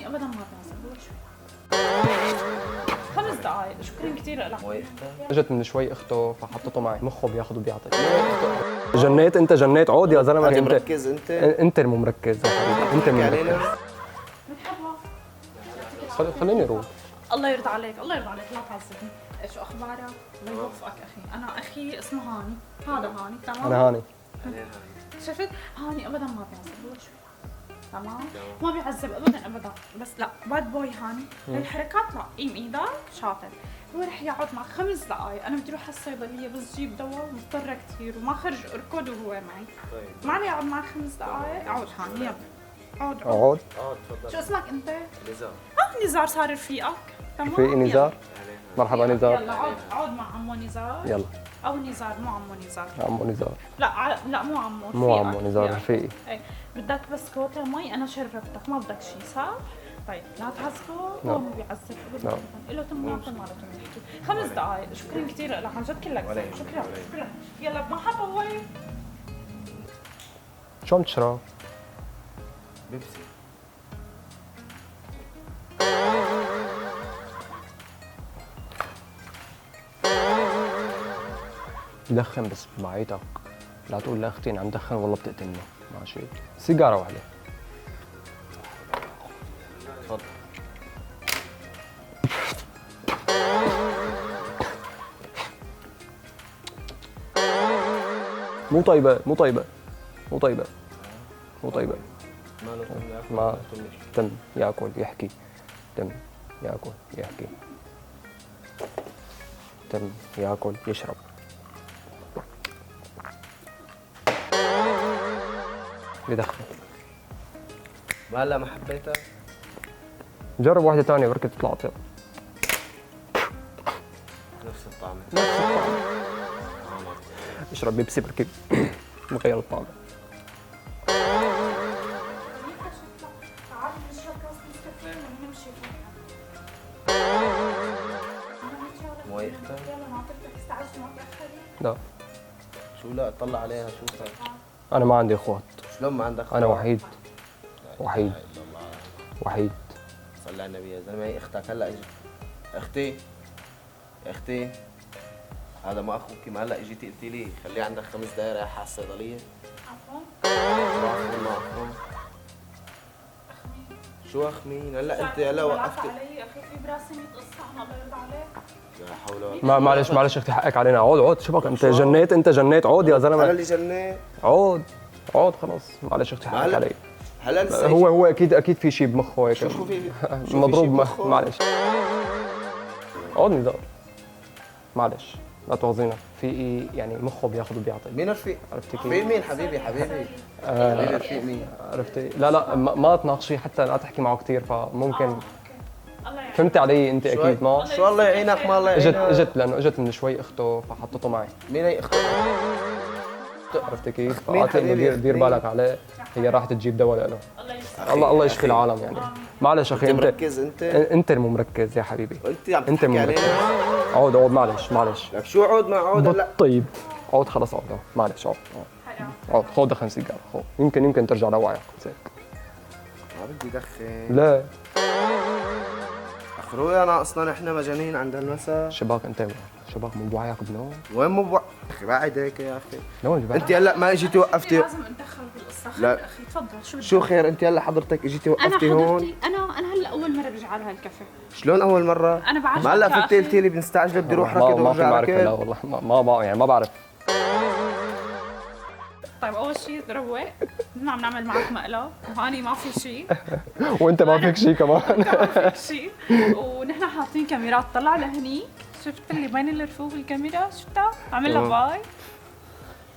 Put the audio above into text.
هاني ابدا ما بيعذب. 5 دقائق. شكرا كثير لك. اجت من شوي اخته فحطته معي، مخه بياخذ وبيعطي. جنيت انت جنيت، عود يا زلمه. انت مركز انت مو مركز يا حبيبي، انت مو مركز. خليني اروح. الله يرضى عليك، الله يرضى عليك، لا تعذبني. شو اخبارك؟ الله يوفقك اخي. انا اخي اسمه هاني، هذا هاني تمام؟ انا هاني. شفت؟ هاني ابدا ما بيعذب. تمام؟ ما بيعذب ابدا ابدا، بس لا باد بوي هاني، هالحركات لا، قيم ايدك شاطر. هو رح يقعد معك 5 دقائق، انا بدي اروح على الصيدليه بس جيب دواء مضطره كثير وما خرج اركض وهو معي. ما علي يقعد معك 5 دقائق، عود هاني يلا. عود تفضل. شو اسمك انت؟ نزار. نزار صار رفيقك؟ تمام؟ رفيقي نزار. مرحبا نزار. يلا عود مع عمو نزار. يلا. او نزار مو عمو نزار. عمو نزار. لا مو عمو. مو عمو نزار رفيقي. ايه بدك بس كوتا مي، انا شربتك، ما بدك شيء صح؟ طيب لا تعذبه، هو ما بيعذب ابدا. له تمام ما نحكي. 5 دقائق. شكرا كثير لك عن جد كلك زين. شكرا. يلا ما حطول. شو عم تشرب؟ بيبسي. دخن بس بمعيتك، لا تقول لاختي انا عم دخن والله بتقتلني. ماشي، سيجاره واحده. تفضل. مو طيبه مو طيبه مو طيبه مو طيبه. ما تم ياكل يحكي، تم ياكل يحكي، تم ياكل يشرب. بدخن. هلا ما حبيتها؟ جرب واحدة ثانية بركي تطلع أطيب. نفس الطعم. اشرب بيبسي بركي مغير الطعم. مويه اختها؟ لا شو لا اطلع عليها شوفها. أنا ما عندي إخوات. شلون ما عندك؟ أنا وحيد. وحيد. وحيد. صلي على النبي يا زلمه. هي اختك هلا اجت. اختي يا اختي، هذا ما اخوك؟ ما هلا اجيتي قلتي لي خليه عندك 5 دقايق رايحه على الصيدليه. عفوا. عفوا. شو اخمين؟ هلا انت هلا وقفتي. علي اخي في براسي 100 قصه، انا الله يرضى عليك. لا حول ولا قوه. معلش اختي حقك علينا. عود شو بك انت جنيت انت جنيت. عود يا زلمه. انا اللي جنيت. عود خلص. معلش اختي حقك علي. هلا لسه هو اكيد في شيء بمخه هيك. شو في مضروب. معلش. عود نزار. معلش لا تواظينا، في يعني مخه بياخذ وبيعطي. مين رفيق؟ عرفتي كيف؟ رفيق مين حبيبي؟ حبيبي رفيق مين؟ عرفتي؟ لا ما تناقشي حتى لا تحكي معه كثير، فممكن فهمتي علي انت اكيد. ما شو الله يعينك. ما الله يعينك. اجت لانه اجت من شوي اخته فحطته معي. مين هي اختك؟ عرفتي كيف؟ مين فقالت لي حبيبي؟ دير بالك عليه، هي راحت تجيب دواء له. الله يشفي العالم يعني. معلش اخي انت مركز انت مو مركز يا حبيبي. انت عم انت مو تحكي مركز. علينا. عود معلش لك شو عود مع عود هلا؟ طيب عود خلص عود معلش عود خذ دخن سيجاره خذ، يمكن ترجع لوعيك. ما بدي دخن. لا اخرويا ناقصنا نحن مجانين عند المساء. شباك انت شباك مو بوعيك بنوم. وين مو اخي بعد هيك يا اخي. لون انت هلا ما اجيتي وقفتي. لازم اتدخل بالقصه. لا. اخي تفضل. شو خير؟ انت هلا حضرتك اجيتي وقفتي هون. انا هلا اول مره برجع على هالكافيه. شلون اول مره؟ انا بعرف. ما هلا فتي قلتي لي بنستعجل بدي اروح ركض ما في وارجع معرفه. لا ركض. والله ما بعرف. طيب اول شيء روق، نحن عم نعمل معك مقلب وهاني ما في شيء. وانت ما فيك شيء كمان. ما فيك شيء. ونحن حاطين كاميرات، طلع لهنيك، شفت اللي بين الرفوف الكاميرا، شفتها؟ عمل لها باي.